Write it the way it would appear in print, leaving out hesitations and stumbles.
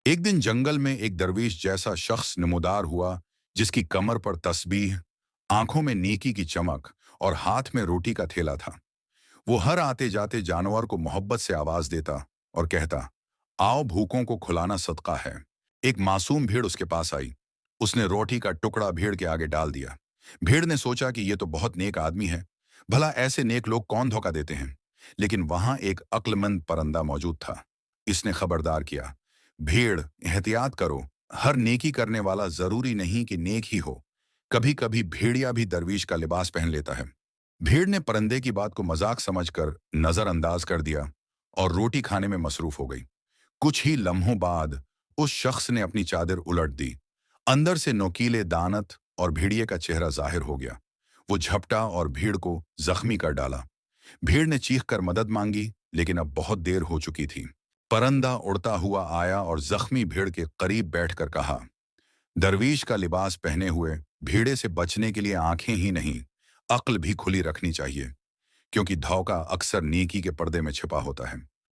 एक दिन जंगल में एक दरवेश जैसा शख्स नमूदार हुआ, जिसकी कमर पर तस्बीह, आंखों में नेकी की चमक और हाथ में रोटी का थैला था। वो हर आते जाते जानवर को मोहब्बत से आवाज देता और कहता, आओ, भूखों को खुलाना सदका है। एक मासूम भेड़ उसके पास आई। उसने रोटी का टुकड़ा भेड़ के आगे डाल दिया। भेड़ ने सोचा कि ये तो बहुत नेक आदमी है, भला ऐसे नेक लोग कौन धोखा देते हैं। लेकिन वहां एक अक्लमंद परिंदा मौजूद था। इसने खबरदार किया, भेड़, एहतियात करो। हर नेकी करने वाला जरूरी नहीं कि नेक ही हो। कभी कभी भेड़िया भी दरवीश का लिबास पहन लेता है। भेड़ ने परिंदे की बात को मजाक समझकर नजरअंदाज कर दिया और रोटी खाने में मसरूफ हो गई। कुछ ही लम्हों बाद उस शख्स ने अपनी चादर उलट दी। अंदर से नोकीले दानत और भेड़िए का चेहरा जाहिर हो गया। वो झपटा और भीड़ को जख्मी कर डाला। भीड़ ने चीख कर मदद मांगी, लेकिन अब बहुत देर हो चुकी थी। परंदा उड़ता हुआ आया और जख्मी भीड़ के करीब बैठकर कहा, दरवीश का लिबास पहने हुए भीड़े से बचने के लिए आंखें ही नहीं, अक्ल भी खुली रखनी चाहिए, क्योंकि धोखा अक्सर नेकी के पर्दे में छिपा होता है।